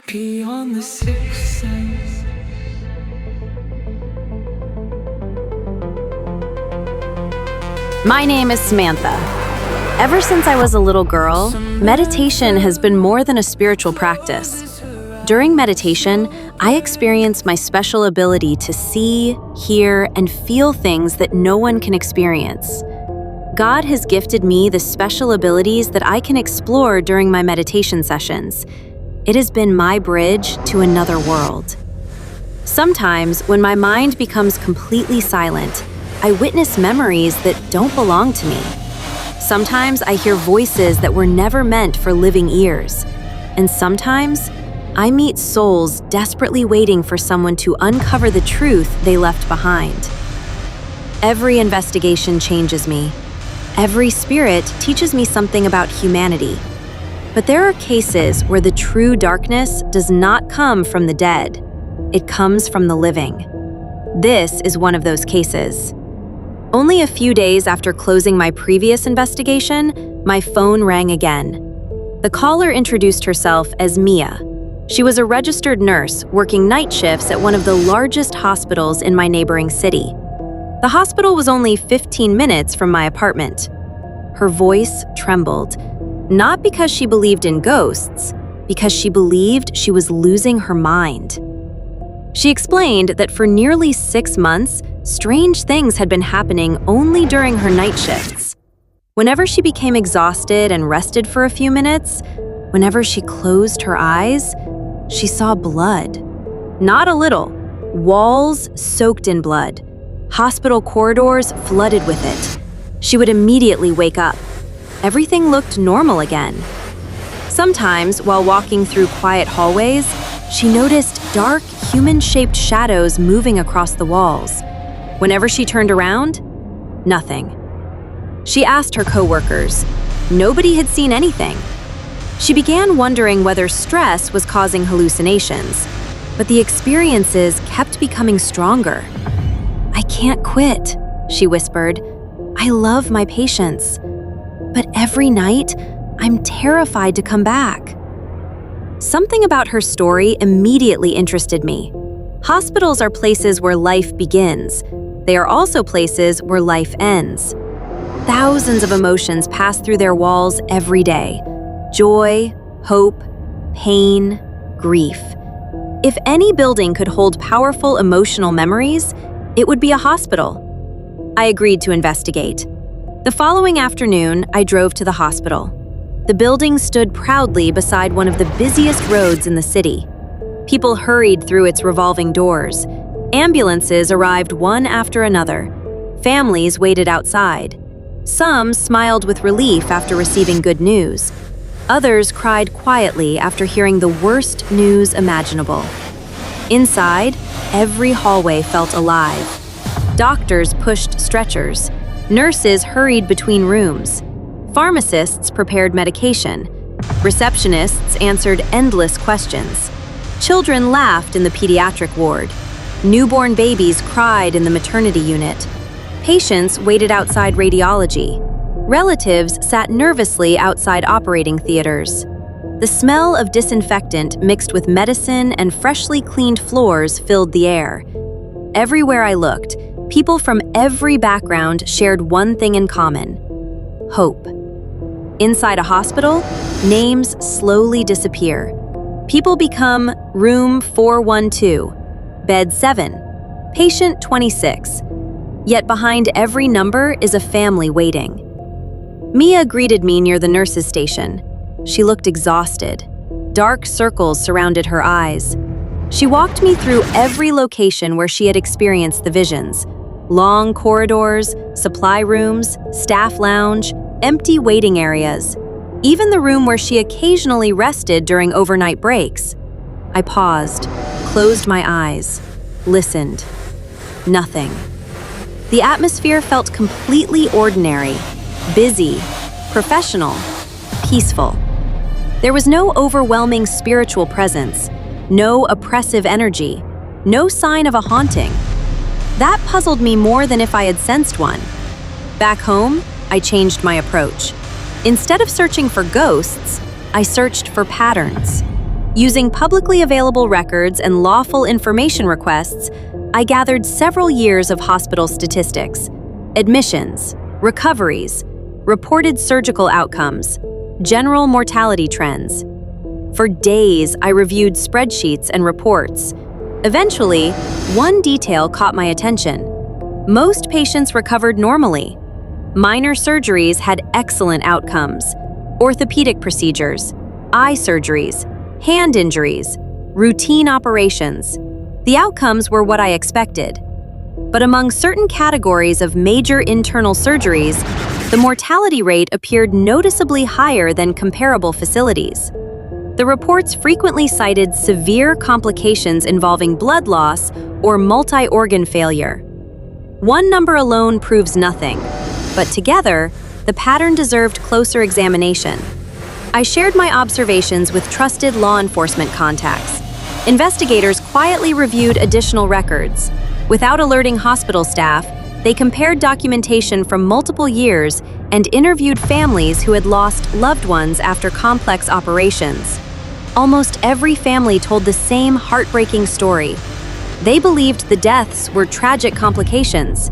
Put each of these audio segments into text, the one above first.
beyond the sixth sense. My name is Samantha. Ever since I was a little girl, meditation has been more than a spiritual practice. During meditation, I experience my special ability to see, hear, and feel things that no one can experience. God has gifted me the special abilities that I can explore during my meditation sessions. It has been my bridge to another world. Sometimes, when my mind becomes completely silent, I witness memories that don't belong to me. Sometimes I hear voices that were never meant for living ears. And sometimes, I meet souls desperately waiting for someone to uncover the truth they left behind. Every investigation changes me. Every spirit teaches me something about humanity. But there are cases where the true darkness does not come from the dead. It comes from the living. This is one of those cases. Only a few days after closing my previous investigation, my phone rang again. The caller introduced herself as Mia. She was a registered nurse working night shifts at one of the largest hospitals in my neighboring city. The hospital was only 15 minutes from my apartment. Her voice trembled, not because she believed in ghosts, because she believed she was losing her mind. She explained that for nearly 6 months, strange things had been happening only during her night shifts. Whenever she became exhausted and rested for a few minutes, whenever she closed her eyes, she saw blood. Not a little. Walls soaked in blood. Hospital corridors flooded with it. She would immediately wake up. Everything looked normal again. Sometimes, while walking through quiet hallways, she noticed dark, human-shaped shadows moving across the walls. Whenever she turned around, nothing. She asked her coworkers. Nobody had seen anything. She began wondering whether stress was causing hallucinations, but the experiences kept becoming stronger. "I can't quit," she whispered. "I love my patients. But every night, I'm terrified to come back." Something about her story immediately interested me. Hospitals are places where life begins. They are also places where life ends. Thousands of emotions pass through their walls every day. Joy, hope, pain, grief. If any building could hold powerful emotional memories, it would be a hospital. I agreed to investigate. The following afternoon, I drove to the hospital. The building stood proudly beside one of the busiest roads in the city. People hurried through its revolving doors. Ambulances arrived one after another. Families waited outside. Some smiled with relief after receiving good news. Others cried quietly after hearing the worst news imaginable. Inside, every hallway felt alive. Doctors pushed stretchers. Nurses hurried between rooms. Pharmacists prepared medication. Receptionists answered endless questions. Children laughed in the pediatric ward. Newborn babies cried in the maternity unit. Patients waited outside radiology. Relatives sat nervously outside operating theaters. The smell of disinfectant mixed with medicine and freshly cleaned floors filled the air. Everywhere I looked, people from every background shared one thing in common: hope. Inside a hospital, names slowly disappear. People become room 412, bed 7, patient 26. Yet behind every number is a family waiting. Mia greeted me near the nurse's station. She looked exhausted. Dark circles surrounded her eyes. She walked me through every location where she had experienced the visions. Long corridors, supply rooms, staff lounge, empty waiting areas, even the room where she occasionally rested during overnight breaks. I paused, closed my eyes, listened. Nothing. The atmosphere felt completely ordinary, busy, professional, peaceful. There was no overwhelming spiritual presence, no oppressive energy, no sign of a haunting. That puzzled me more than if I had sensed one. Back home, I changed my approach. Instead of searching for ghosts, I searched for patterns. Using publicly available records and lawful information requests, I gathered several years of hospital statistics, admissions, recoveries, reported surgical outcomes, general mortality trends. For days, I reviewed spreadsheets and reports. Eventually, one detail caught my attention. Most patients recovered normally. Minor surgeries had excellent outcomes. Orthopedic procedures, eye surgeries, hand injuries, routine operations. The outcomes were what I expected. But among certain categories of major internal surgeries, the mortality rate appeared noticeably higher than comparable facilities. The reports frequently cited severe complications involving blood loss or multi-organ failure. One number alone proves nothing, but together, the pattern deserved closer examination. I shared my observations with trusted law enforcement contacts. Investigators quietly reviewed additional records. Without alerting hospital staff, they compared documentation from multiple years and interviewed families who had lost loved ones after complex operations. Almost every family told the same heartbreaking story. They believed the deaths were tragic complications.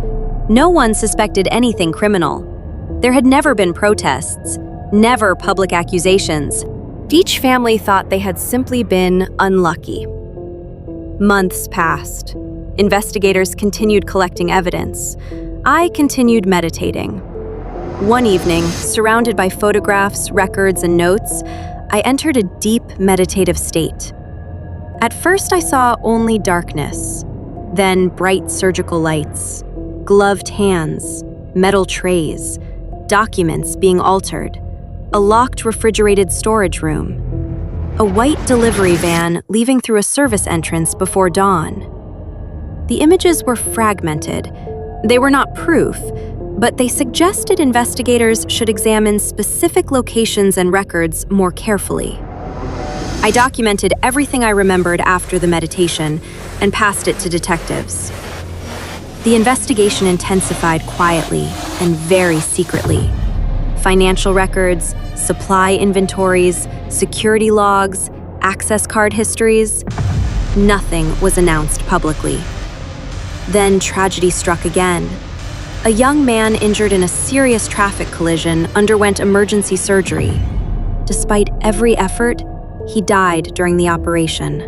No one suspected anything criminal. There had never been protests, never public accusations. Each family thought they had simply been unlucky. Months passed. Investigators continued collecting evidence. I continued meditating. One evening, surrounded by photographs, records, and notes, I entered a deep meditative state. At first, I saw only darkness, then bright surgical lights, gloved hands, metal trays, documents being altered, a locked refrigerated storage room, a white delivery van leaving through a service entrance before dawn. The images were fragmented. They were not proof, but they suggested investigators should examine specific locations and records more carefully. I documented everything I remembered after the meditation and passed it to detectives. The investigation intensified quietly and very secretly. Financial records, supply inventories, security logs, access card histories, nothing was announced publicly. Then tragedy struck again. A young man injured in a serious traffic collision underwent emergency surgery. Despite every effort, he died during the operation.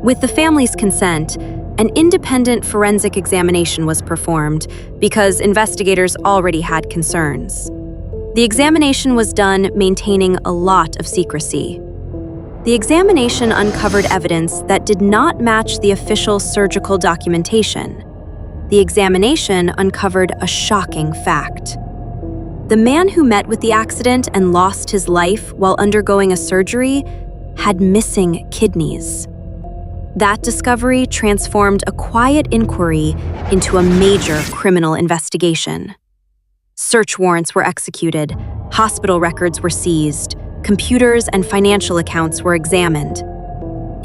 With the family's consent, an independent forensic examination was performed because investigators already had concerns. The examination was done maintaining a lot of secrecy. The examination uncovered evidence that did not match the official surgical documentation. The examination uncovered a shocking fact. The man who met with the accident and lost his life while undergoing a surgery had missing kidneys. That discovery transformed a quiet inquiry into a major criminal investigation. Search warrants were executed, hospital records were seized, computers and financial accounts were examined.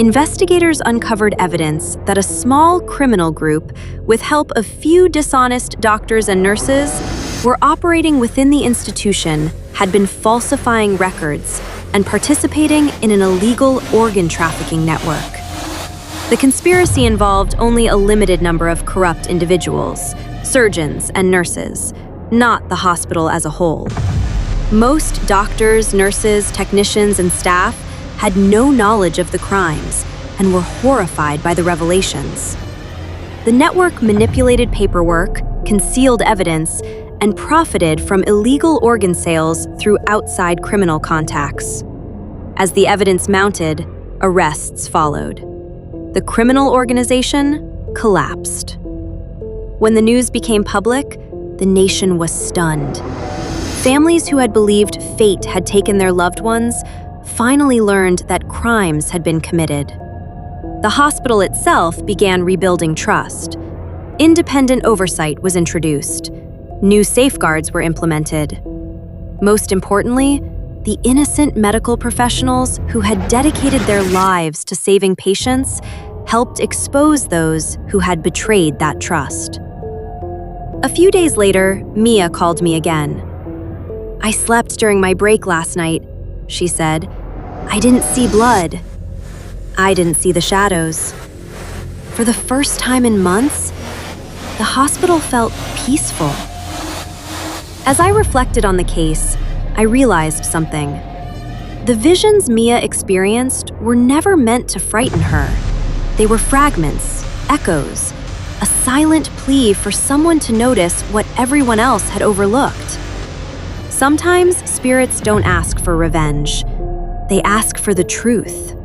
Investigators uncovered evidence that a small criminal group, with help of few dishonest doctors and nurses, were operating within the institution, had been falsifying records, and participating in an illegal organ trafficking network. The conspiracy involved only a limited number of corrupt individuals, surgeons and nurses, not the hospital as a whole. Most doctors, nurses, technicians, and staff had no knowledge of the crimes and were horrified by the revelations. The network manipulated paperwork, concealed evidence, and profited from illegal organ sales through outside criminal contacts. As the evidence mounted, arrests followed. The criminal organization collapsed. When the news became public, the nation was stunned. Families who had believed fate had taken their loved ones finally learned that crimes had been committed. The hospital itself began rebuilding trust. Independent oversight was introduced. New safeguards were implemented. Most importantly, the innocent medical professionals who had dedicated their lives to saving patients helped expose those who had betrayed that trust. A few days later, Mia called me again. "I slept during my break last night," she said. "I didn't see blood, I didn't see the shadows. For the first time in months, the hospital felt peaceful. As I reflected on the case, I realized something. The visions Mia experienced were never meant to frighten her. They were fragments, echoes, a silent plea for someone to notice what everyone else had overlooked. Sometimes spirits don't ask for revenge. They ask for the truth.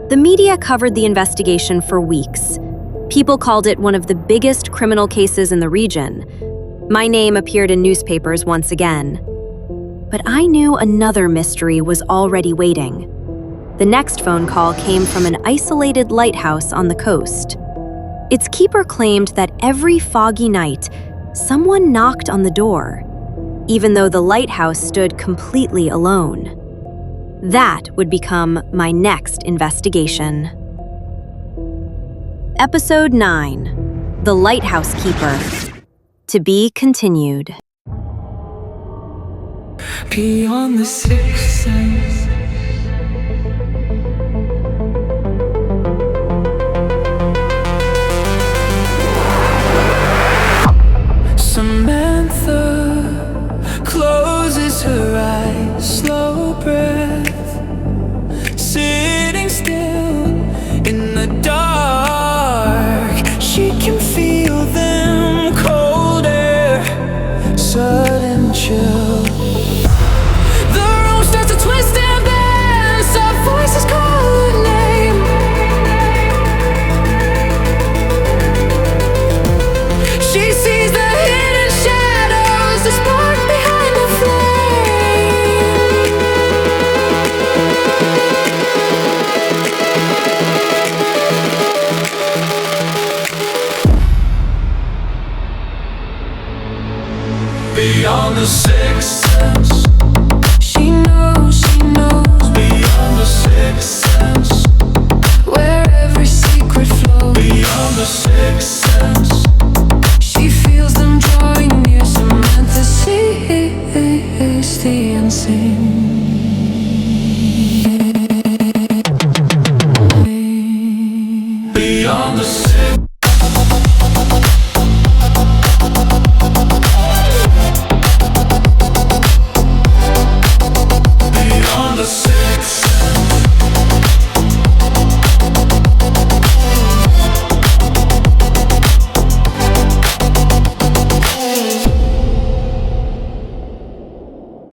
The media covered the investigation for weeks. People called it one of the biggest criminal cases in the region. My name appeared in newspapers once again. But I knew another mystery was already waiting. The next phone call came from an isolated lighthouse on the coast. Its keeper claimed that every foggy night, someone knocked on the door, even though the lighthouse stood completely alone. That would become my next investigation. Episode 9: The Lighthouse Keeper. To be continued. Beyond the sixth sense.